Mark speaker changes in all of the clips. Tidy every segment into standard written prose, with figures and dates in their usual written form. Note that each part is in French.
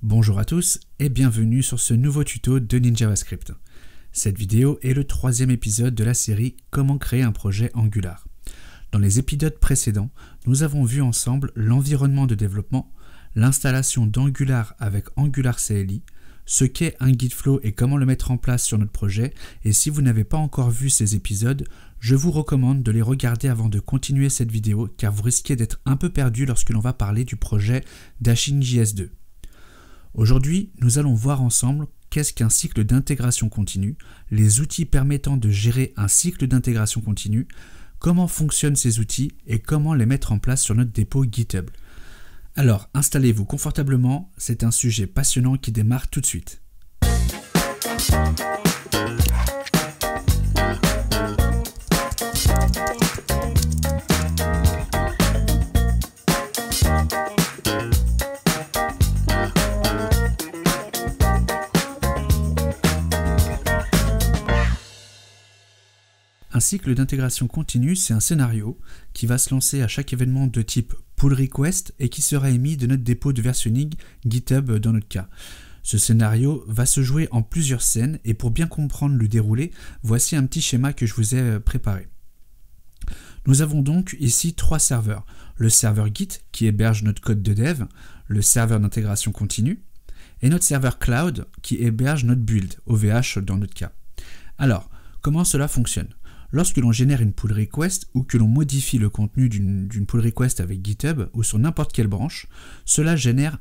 Speaker 1: Bonjour à tous et bienvenue sur ce nouveau tuto de NinJavaScript. Cette vidéo est le troisième épisode de la série Comment créer un projet Angular. Dans les épisodes précédents, nous avons vu ensemble l'environnement de développement, l'installation d'Angular avec Angular CLI, ce qu'est un Git flow et comment le mettre en place sur notre projet, et si vous n'avez pas encore vu ces épisodes, je vous recommande de les regarder avant de continuer cette vidéo car vous risquez d'être un peu perdu lorsque l'on va parler du projet Dashing.js 2. Aujourd'hui, nous allons voir ensemble qu'est-ce qu'un cycle d'intégration continue, les outils permettant de gérer un cycle d'intégration continue, comment fonctionnent ces outils et comment les mettre en place sur notre dépôt GitHub. Alors, installez-vous confortablement, c'est un sujet passionnant qui démarre tout de suite. Un cycle d'intégration continue, c'est un scénario qui va se lancer à chaque événement de type pull request et qui sera émis de notre dépôt de versionning GitHub dans notre cas. Ce scénario va se jouer en plusieurs scènes et pour bien comprendre le déroulé, voici un petit schéma que je vous ai préparé. Nous avons donc ici trois serveurs. Le serveur Git qui héberge notre code de dev, le serveur d'intégration continue et notre serveur Cloud qui héberge notre build, OVH dans notre cas. Alors, comment cela fonctionne ? Lorsque l'on génère une pull request ou que l'on modifie le contenu d'une pull request avec GitHub ou sur n'importe quelle branche, cela génère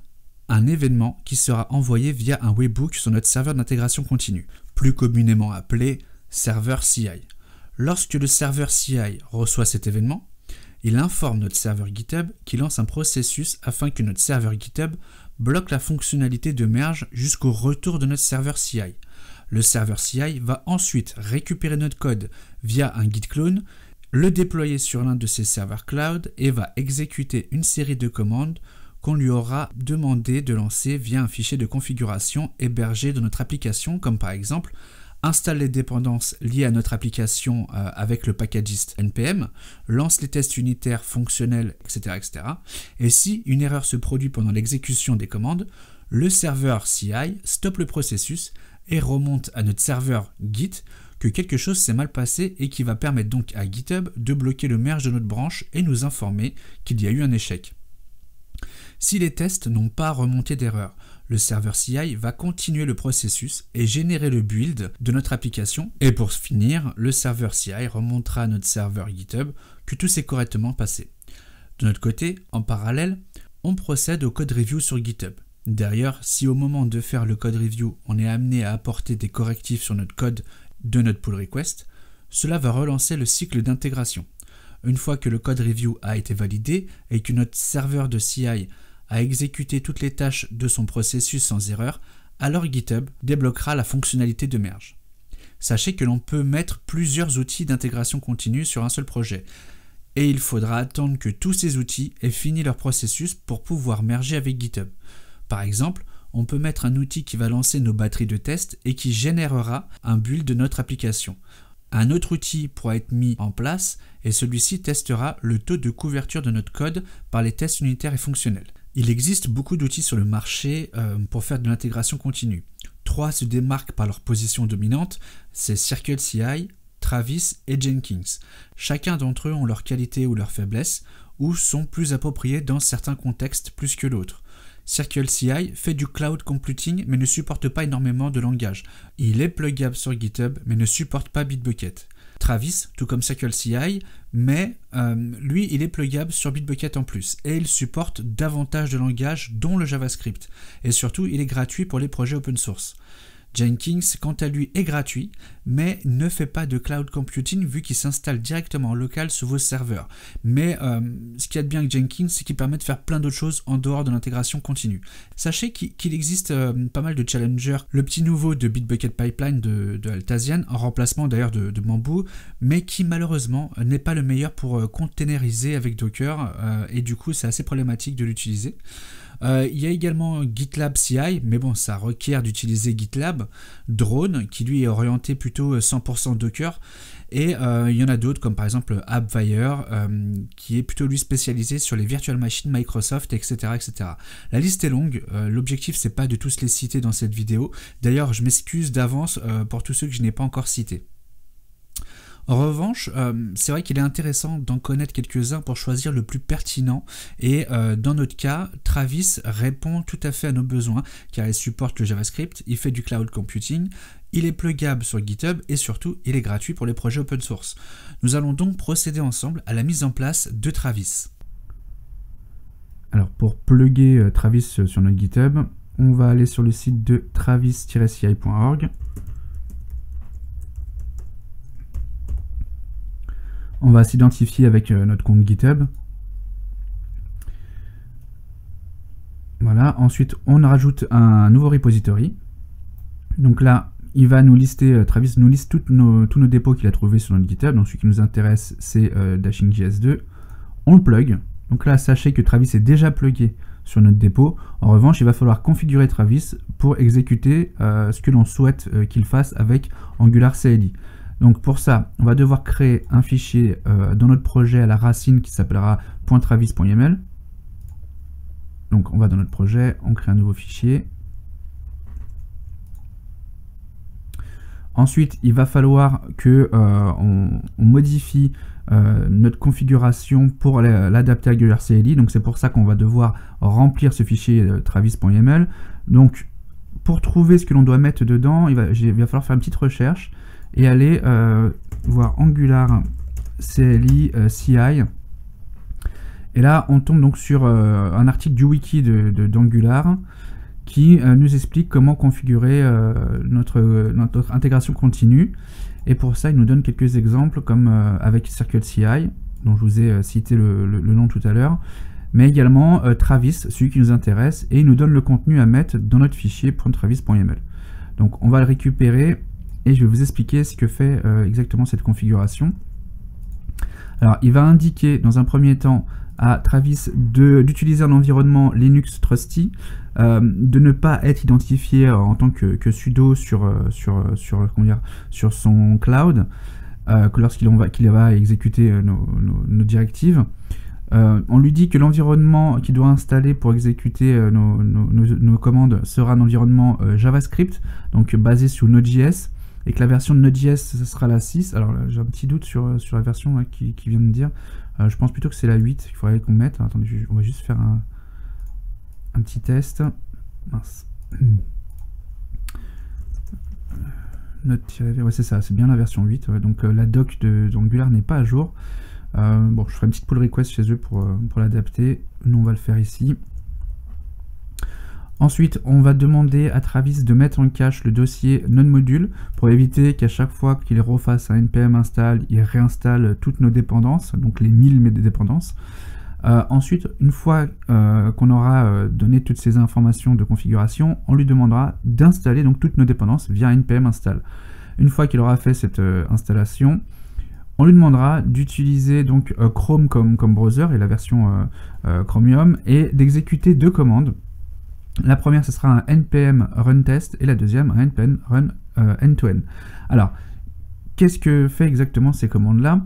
Speaker 1: un événement qui sera envoyé via un webhook sur notre serveur d'intégration continue, plus communément appelé serveur CI. Lorsque le serveur CI reçoit cet événement, il informe notre serveur GitHub qui lance un processus afin que notre serveur GitHub bloque la fonctionnalité de merge jusqu'au retour de notre serveur CI. Le serveur CI va ensuite récupérer notre code via un git clone, le déployer sur l'un de ses serveurs cloud et va exécuter une série de commandes qu'on lui aura demandé de lancer via un fichier de configuration hébergé dans notre application, comme par exemple installe les dépendances liées à notre application avec le packagist npm, lance les tests unitaires fonctionnels, etc., etc. Et si une erreur se produit pendant l'exécution des commandes, le serveur CI stoppe le processus et remonte à notre serveur Git que quelque chose s'est mal passé et qui va permettre donc à GitHub de bloquer le merge de notre branche et nous informer qu'il y a eu un échec. Si les tests n'ont pas remonté d'erreur, le serveur CI va continuer le processus et générer le build de notre application et pour finir, le serveur CI remontera à notre serveur GitHub que tout s'est correctement passé. De notre côté, en parallèle, on procède au code review sur GitHub. D'ailleurs, si au moment de faire le code review, on est amené à apporter des correctifs sur notre code de notre pull request, cela va relancer le cycle d'intégration. Une fois que le code review a été validé et que notre serveur de CI a exécuté toutes les tâches de son processus sans erreur, alors GitHub débloquera la fonctionnalité de merge. Sachez que l'on peut mettre plusieurs outils d'intégration continue sur un seul projet. Et il faudra attendre que tous ces outils aient fini leur processus pour pouvoir merger avec GitHub. Par exemple, on peut mettre un outil qui va lancer nos batteries de test et qui générera un build de notre application. Un autre outil pourra être mis en place et celui-ci testera le taux de couverture de notre code par les tests unitaires et fonctionnels. Il existe beaucoup d'outils sur le marché pour faire de l'intégration continue. Trois se démarquent par leur position dominante, c'est CircleCI, Travis et Jenkins. Chacun d'entre eux ont leurs qualités ou leurs faiblesses ou sont plus appropriés dans certains contextes plus que l'autre. CircleCI fait du cloud computing mais ne supporte pas énormément de langage. Il est pluggable sur GitHub mais ne supporte pas Bitbucket. Travis, tout comme CircleCI, mais lui il est pluggable sur Bitbucket en plus et il supporte davantage de langages dont le JavaScript et surtout il est gratuit pour les projets open source. Jenkins, quant à lui, est gratuit, mais ne fait pas de cloud computing vu qu'il s'installe directement en local sur vos serveurs. Mais ce qu'il y a de bien avec Jenkins, c'est qu'il permet de faire plein d'autres choses en dehors de l'intégration continue. Sachez qu'il existe pas mal de challengers. Le petit nouveau de Bitbucket Pipeline de Altasian, en remplacement d'ailleurs de Bamboo, mais qui malheureusement n'est pas le meilleur pour containeriser avec Docker, et du coup c'est assez problématique de l'utiliser. Il y a également GitLab CI, mais bon, ça requiert d'utiliser GitLab. Drone, qui lui est orienté plutôt 100% Docker. Et il y en a d'autres, comme par exemple AppWire, qui est plutôt lui spécialisé sur les virtual machines Microsoft, etc. etc. La liste est longue, l'objectif c'est pas de tous les citer dans cette vidéo. D'ailleurs, je m'excuse d'avance pour tous ceux que je n'ai pas encore cités. En revanche, c'est vrai qu'il est intéressant d'en connaître quelques-uns pour choisir le plus pertinent et dans notre cas, Travis répond tout à fait à nos besoins car il supporte le JavaScript, il fait du cloud computing, il est pluggable sur GitHub et surtout il est gratuit pour les projets open source. Nous allons donc procéder ensemble à la mise en place de Travis. Alors pour plugger Travis sur notre GitHub, on va aller sur le site de travis-ci.org. On va s'identifier avec notre compte GitHub. Voilà, ensuite on rajoute un nouveau repository. Donc là, il va nous lister, Travis nous liste tous nos dépôts qu'il a trouvés sur notre GitHub. Donc celui qui nous intéresse, c'est Dashing.js2. On le plug. Donc là, sachez que Travis est déjà plugué sur notre dépôt. En revanche, il va falloir configurer Travis pour exécuter ce que l'on souhaite qu'il fasse avec Angular CLI. Donc pour ça, on va devoir créer un fichier dans notre projet à la racine qui s'appellera .travis.yml. Donc on va dans notre projet, on crée un nouveau fichier. Ensuite, il va falloir que on modifie notre configuration pour l'adapter à Angular CLI. Donc c'est pour ça qu'on va devoir remplir ce fichier travis.yml. Donc pour trouver ce que l'on doit mettre dedans, il va falloir faire une petite recherche et aller voir Angular CLI CI. Et là, on tombe donc sur un article du wiki d'Angular qui nous explique comment configurer notre intégration continue. Et pour ça, il nous donne quelques exemples comme avec CircleCI, dont je vous ai cité le nom tout à l'heure, mais également Travis, celui qui nous intéresse, et il nous donne le contenu à mettre dans notre fichier .travis.yml. Donc on va le récupérer et je vais vous expliquer ce que fait exactement cette configuration. Alors il va indiquer dans un premier temps à Travis d'utiliser un environnement Linux Trusty, de ne pas être identifié en tant que sudo sur son cloud, lorsqu'il va exécuter nos directives. On lui dit que l'environnement qu'il doit installer pour exécuter nos commandes sera un environnement JavaScript, donc basé sur Node.js, et que la version de Node.js, ce sera la 6. Alors j'ai un petit doute sur la version là, qui vient de dire. Je pense plutôt que c'est la 8 qu'il faudrait qu'on mette. Alors, attendez, on va juste faire un petit test. Mince. Node-v, ouais c'est ça, c'est bien la version 8. Ouais, donc la doc d'Angular n'est pas à jour. Bon, je ferai une petite pull request chez eux pour l'adapter. Nous on va le faire ici. Ensuite, on va demander à Travis de mettre en cache le dossier node-module pour éviter qu'à chaque fois qu'il refasse un npm install, il réinstalle toutes nos dépendances, donc les 1000 dépendances. Ensuite, une fois qu'on aura donné toutes ces informations de configuration, on lui demandera d'installer donc toutes nos dépendances via npm install. Une fois qu'il aura fait cette installation, on lui demandera d'utiliser donc Chrome comme browser et la version Chromium et d'exécuter deux commandes. La première, ce sera un npm run test et la deuxième, un npm run end-to-end. Alors, qu'est-ce que fait exactement ces commandes-là?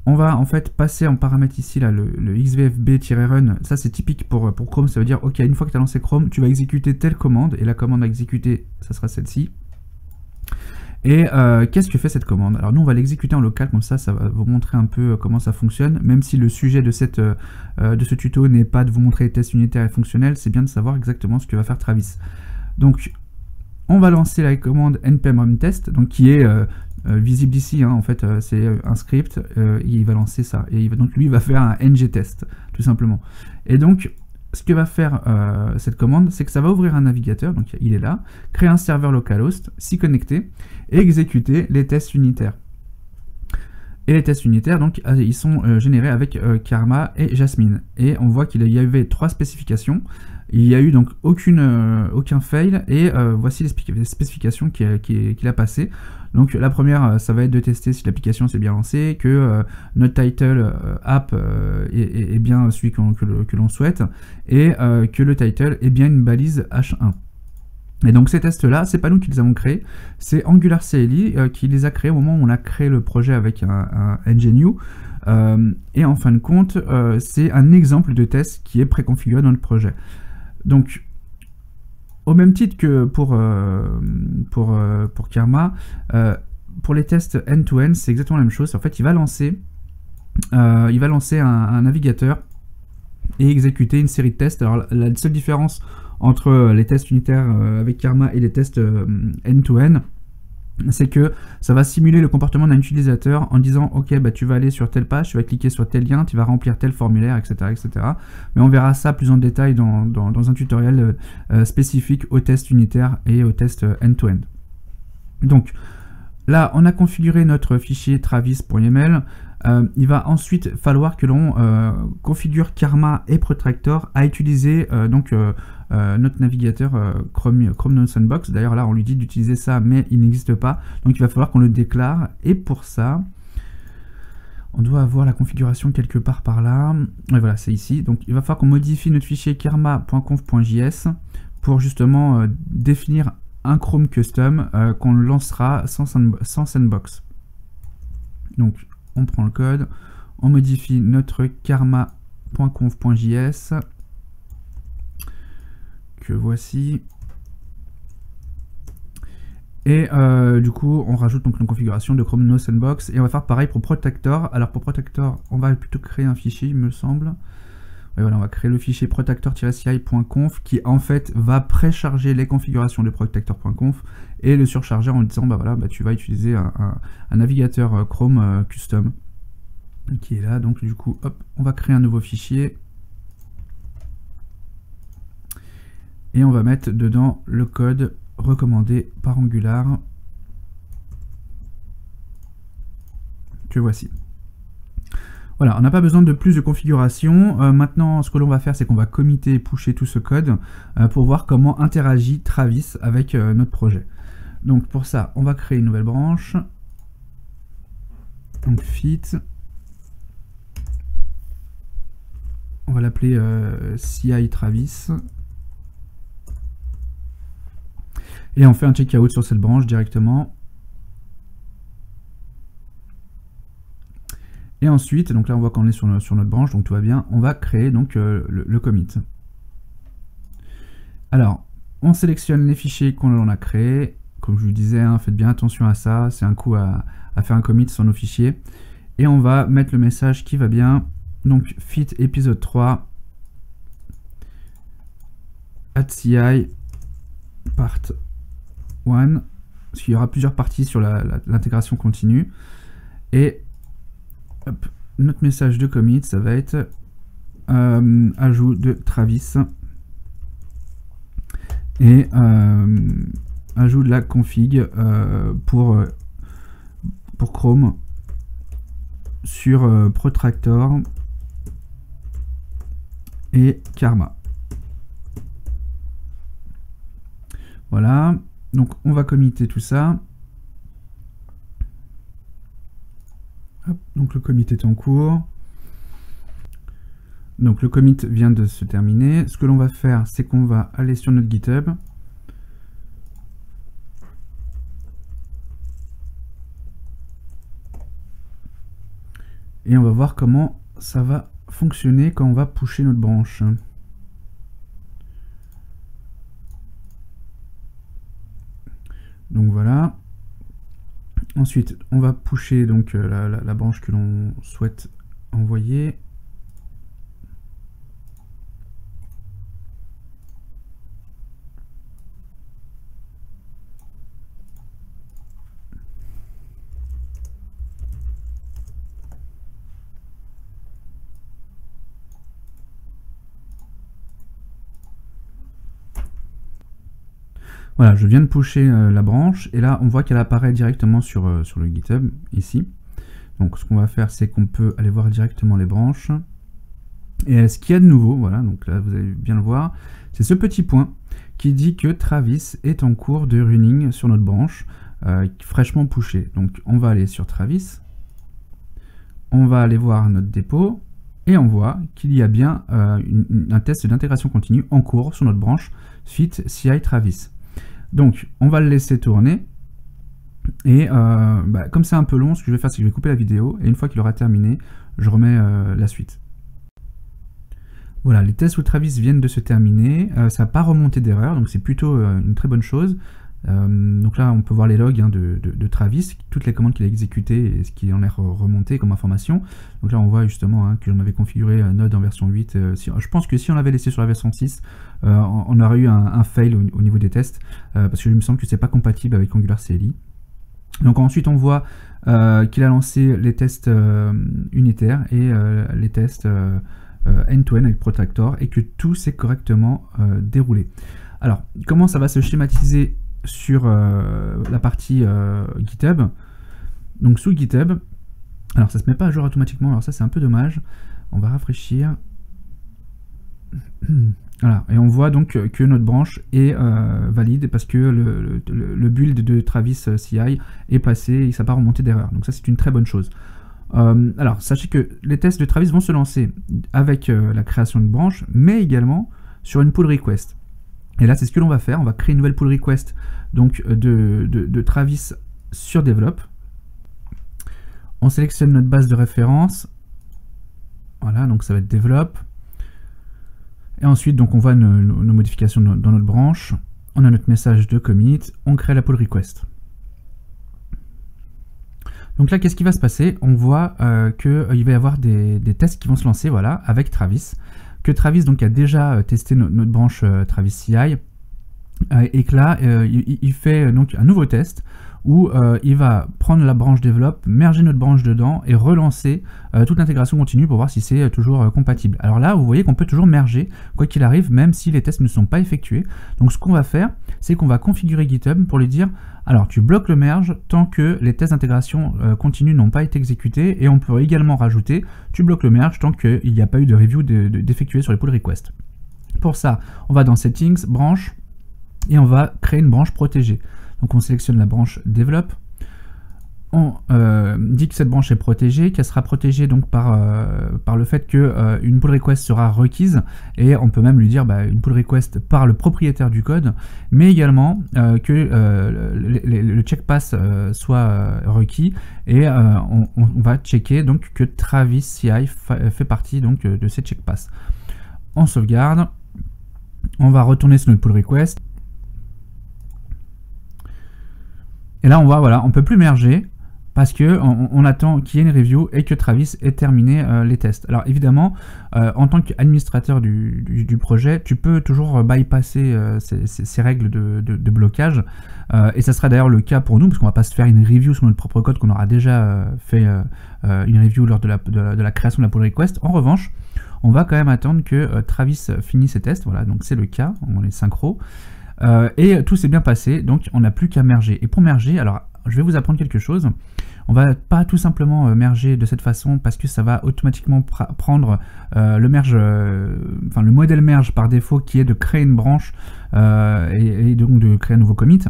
Speaker 1: On va en fait passer en paramètre ici là, le xvfb-run. Ça, c'est typique pour Chrome. Ça veut dire, ok, une fois que tu as lancé Chrome, tu vas exécuter telle commande et la commande à exécuter, ça sera celle-ci. Et qu'est-ce que fait cette commande? Alors nous on va l'exécuter en local, comme ça va vous montrer un peu comment ça fonctionne, même si le sujet de ce tuto n'est pas de vous montrer les tests unitaires et fonctionnels, c'est bien de savoir exactement ce que va faire Travis. Donc on va lancer la commande npm run test, donc qui est visible ici, hein, en fait c'est un script, il va lancer ça, et donc lui il va faire un ng-test, tout simplement. Et donc ce que va faire cette commande, c'est que ça va ouvrir un navigateur, donc il est là, créer un serveur localhost, s'y connecter, et exécuter les tests unitaires. Et les tests unitaires, donc, ils sont générés avec Karma et Jasmine. Et on voit qu'il y avait trois spécifications. Il n'y a eu donc aucun fail, et voici les spécifications qu'il a passées. Donc la première, ça va être de tester si l'application s'est bien lancée, que notre title app est bien celui que l'on souhaite, et que le title est bien une balise H1. Et donc ces tests-là, c'est pas nous qui les avons créés, c'est Angular CLI qui les a créés au moment où on a créé le projet avec un NGNU. Et en fin de compte, c'est un exemple de test qui est préconfiguré dans le projet. Donc, au même titre que pour Karma, pour les tests end-to-end, c'est exactement la même chose. En fait, il va lancer un navigateur et exécuter une série de tests. Alors, la seule différence entre les tests unitaires avec Karma et les tests end-to-end, c'est que ça va simuler le comportement d'un utilisateur en disant ok, bah, tu vas aller sur telle page, tu vas cliquer sur tel lien, tu vas remplir tel formulaire, etc. etc. Mais on verra ça plus en détail dans un tutoriel spécifique aux tests unitaires et aux tests end-to-end. Donc là, on a configuré notre fichier travis.yml. Il va ensuite falloir que l'on configure Karma et Protractor à utiliser notre navigateur Chrome No Sandbox. D'ailleurs là on lui dit d'utiliser ça, mais il n'existe pas, donc il va falloir qu'on le déclare, et pour ça on doit avoir la configuration quelque part par là, et voilà, c'est ici. Donc il va falloir qu'on modifie notre fichier karma.conf.js pour justement définir un Chrome custom qu'on lancera sans sandbox. Donc on prend le code, on modifie notre karma.conf.js que voici, et du coup on rajoute donc une configuration de Chrome No Sandbox, et on va faire pareil pour Protector. Alors pour Protector, on va plutôt créer un fichier, il me semble. Et voilà, on va créer le fichier protector-ci.conf qui en fait va précharger les configurations de protector.conf et le surcharger en disant bah voilà, bah, tu vas utiliser un navigateur Chrome custom qui est là. Donc du coup hop, on va créer un nouveau fichier et on va mettre dedans le code recommandé par Angular que voici. Voilà, on n'a pas besoin de plus de configuration. Maintenant, ce que l'on va faire, c'est qu'on va committer et pusher tout ce code pour voir comment interagit Travis avec notre projet. Donc pour ça, on va créer une nouvelle branche. Donc fit. On va l'appeler CI Travis. Et on fait un checkout sur cette branche directement. Et ensuite, donc là on voit qu'on est sur notre branche, donc tout va bien, on va créer donc le commit. Alors, on sélectionne les fichiers qu'on a créés. Comme je vous disais, hein, faites bien attention à ça, c'est un coup à faire un commit sur nos fichiers. Et on va mettre le message qui va bien. Donc fit épisode 3 @ci part 1, parce qu'il y aura plusieurs parties sur l'intégration continue. Et hop, notre message de commit, ça va être ajout de Travis et ajout de la config pour Chrome sur Protractor et Karma. Voilà, donc on va committer tout ça. Hop, donc le commit est en cours. Donc le commit vient de se terminer. Ce que l'on va faire, c'est qu'on va aller sur notre GitHub. Et on va voir comment ça va fonctionner quand on va pusher notre branche. Donc voilà. Ensuite, on va pusher donc la branche que l'on souhaite envoyer. Voilà, je viens de pusher la branche et là on voit qu'elle apparaît directement sur le GitHub ici. Donc ce qu'on va faire, c'est qu'on peut aller voir directement les branches. Et ce qu'il y a de nouveau, voilà, donc là vous allez bien le voir, c'est ce petit point qui dit que Travis est en cours de running sur notre branche, fraîchement pushée. Donc on va aller sur Travis, on va aller voir notre dépôt, et on voit qu'il y a bien un test d'intégration continue en cours sur notre branche Fit CI Travis. Donc on va le laisser tourner, et comme c'est un peu long, ce que je vais faire, c'est que je vais couper la vidéo, et une fois qu'il aura terminé, je remets la suite. Voilà, les tests sous Travis viennent de se terminer, ça n'a pas remonté d'erreur, donc c'est plutôt une très bonne chose. Donc là, on peut voir les logs de Travis, toutes les commandes qu'il a exécutées et ce qui en est remonté comme information. Donc là, on voit justement que l'on avait configuré Node en version 8. Je pense que si on l'avait laissé sur la version 6, on aurait eu un fail au niveau des tests, parce que il me semble que c'est pas compatible avec Angular CLI. Donc ensuite, on voit qu'il a lancé les tests unitaires et les tests end-to-end avec Protractor, et que tout s'est correctement déroulé. Alors, comment ça va se schématiser sur la partie GitHub? Donc sous GitHub, alors ça se met pas à jour automatiquement, alors ça c'est un peu dommage. On va rafraîchir. Voilà, et on voit donc que notre branche est valide parce que le build de Travis CI est passé et ça n'a pas remonté d'erreur. Donc ça c'est une très bonne chose. Alors sachez que les tests de Travis vont se lancer avec la création de branche, mais également sur une pull request. Et là c'est ce que l'on va faire, on va créer une nouvelle pull request donc de Travis sur Develop. On sélectionne notre base de référence, voilà, donc ça va être Develop. Et ensuite donc on voit nos modifications dans notre branche, on a notre message de commit, on crée la pull request. Donc là, qu'est-ce qui va se passer? On voit qu'il va y avoir des tests qui vont se lancer, voilà, avec Travis. Que Travis donc a déjà testé notre branche Travis CI, et que là, il fait donc un nouveau test où il va prendre la branche Develop, merger notre branche dedans et relancer toute l'intégration continue pour voir si c'est toujours compatible. Alors là, vous voyez qu'on peut toujours merger, quoi qu'il arrive, même si les tests ne sont pas effectués. Donc ce qu'on va faire, c'est qu'on va configurer GitHub pour lui dire, alors tu bloques le merge tant que les tests d'intégration continue n'ont pas été exécutés, et on peut également rajouter, tu bloques le merge tant qu'il n'y a pas eu de review d'effectuer sur les pull requests. Pour ça, on va dans Settings, Branche, et on va créer une branche protégée. Donc on sélectionne la branche Develop, on dit que cette branche est protégée, qu'elle sera protégée donc par le fait qu'une pull request sera requise, et on peut même lui dire une pull request par le propriétaire du code, mais également que le checkpass soit requis, et on va checker donc que Travis CI fait partie donc de ces checkpass. On sauvegarde, on va retourner sur notre pull request. Et là, on voit, voilà, on ne peut plus merger parce que on attend qu'il y ait une review et que Travis ait terminé les tests. Alors évidemment, en tant qu'administrateur du projet, tu peux toujours bypasser ces règles de blocage. Et ça sera d'ailleurs le cas pour nous, parce qu'on ne va pas se faire une review sur notre propre code qu'on aura déjà fait une review lors de la création de la pull request. En revanche, on va quand même attendre que Travis finisse ses tests. Voilà, donc c'est le cas, on est synchro. Et tout s'est bien passé, donc on n'a plus qu'à merger. Et pour merger, alors je vais vous apprendre quelque chose. On va pas tout simplement merger de cette façon parce que ça va automatiquement prendre le merge, le modèle merge par défaut qui est de créer une branche et donc de créer un nouveau commit.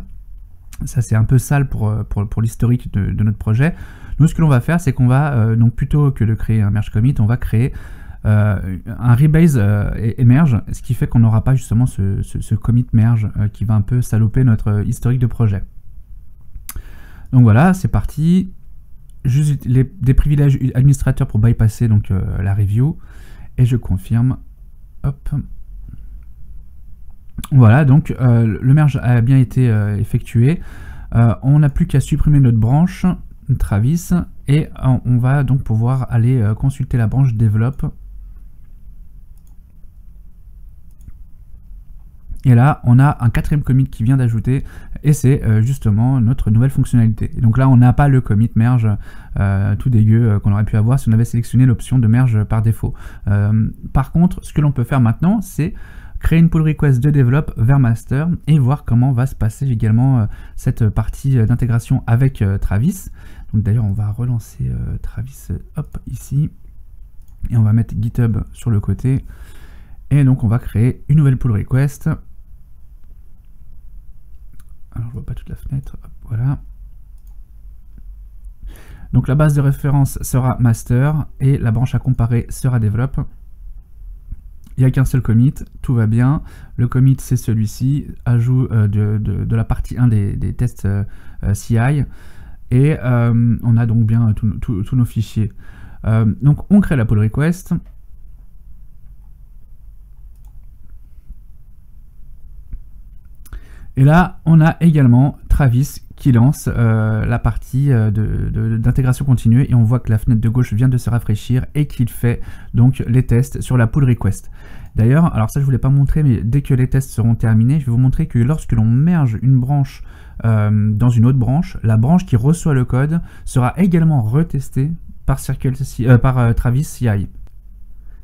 Speaker 1: Ça c'est un peu sale pour l'historique de notre projet. Nous ce que l'on va faire, c'est qu'on va donc plutôt que de créer un merge commit, on va créer un rebase et merge, ce qui fait qu'on n'aura pas justement ce commit merge qui va un peu saloper notre historique de projet. Donc voilà, c'est parti. Juste des privilèges administrateurs pour bypasser donc la review, et je confirme. Hop. Voilà, donc le merge a bien été effectué. On n'a plus qu'à supprimer notre branche Travis, et on va donc pouvoir aller consulter la branche Develop. Et là, on a un quatrième commit qui vient d'ajouter, et c'est justement notre nouvelle fonctionnalité. Et donc là, on n'a pas le commit merge tout dégueu qu'on aurait pu avoir si on avait sélectionné l'option de merge par défaut. Par contre, ce que l'on peut faire maintenant, c'est créer une pull request de develop vers master et voir comment va se passer également cette partie d'intégration avec Travis. Donc d'ailleurs, on va relancer Travis, hop, ici. Et on va mettre GitHub sur le côté. Et donc on va créer une nouvelle pull request. Alors je vois pas toute la fenêtre, hop, voilà. Donc la base de référence sera master et la branche à comparer sera develop. Il n'y a qu'un seul commit, tout va bien. Le commit c'est celui-ci, ajout de la partie 1 des tests CI. Et on a donc bien tous nos fichiers. Donc on crée la pull request. Et là, on a également Travis qui lance la partie d'intégration continue et on voit que la fenêtre de gauche vient de se rafraîchir et qu'il fait donc les tests sur la pull request. D'ailleurs, alors ça je ne vous l'ai pas montré, mais dès que les tests seront terminés, je vais vous montrer que lorsque l'on merge une branche dans une autre branche, la branche qui reçoit le code sera également retestée par Travis CI.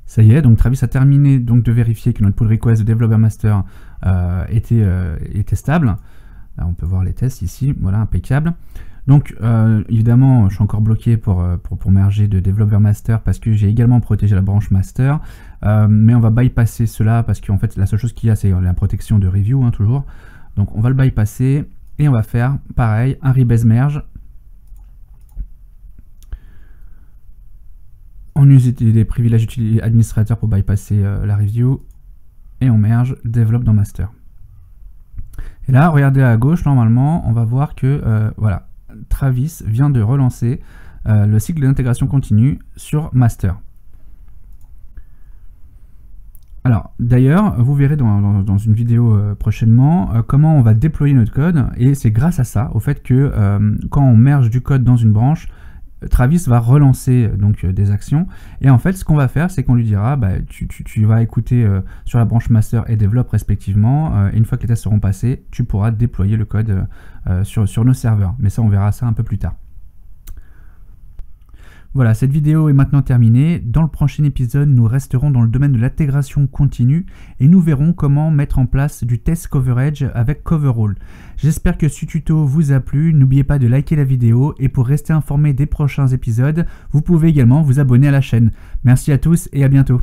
Speaker 1: Ça y est, donc Travis a terminé donc de vérifier que notre pull request de developer master était stable. Là, on peut voir les tests ici, voilà, impeccable. Donc évidemment, je suis encore bloqué pour merger de developer master parce que j'ai également protégé la branche master. Mais on va bypasser cela parce qu'en fait, la seule chose qu'il y a, c'est la protection de review, hein, toujours. Donc on va le bypasser et on va faire pareil, un rebase merge. On utilise des privilèges administrateurs pour bypasser la review et on merge develop dans master. Et là, regardez à gauche, normalement, on va voir que voilà, Travis vient de relancer le cycle d'intégration continue sur master. Alors, d'ailleurs, vous verrez dans une vidéo prochainement comment on va déployer notre code et c'est grâce à ça, au fait que quand on merge du code dans une branche, Travis va relancer donc des actions et en fait ce qu'on va faire c'est qu'on lui dira tu vas écouter sur la branche master et develop respectivement et une fois que les tests seront passés tu pourras déployer le code sur nos serveurs, mais ça on verra ça un peu plus tard. Voilà, cette vidéo est maintenant terminée. Dans le prochain épisode, nous resterons dans le domaine de l'intégration continue et nous verrons comment mettre en place du test coverage avec Coverall. J'espère que ce tuto vous a plu. N'oubliez pas de liker la vidéo et pour rester informé des prochains épisodes, vous pouvez également vous abonner à la chaîne. Merci à tous et à bientôt.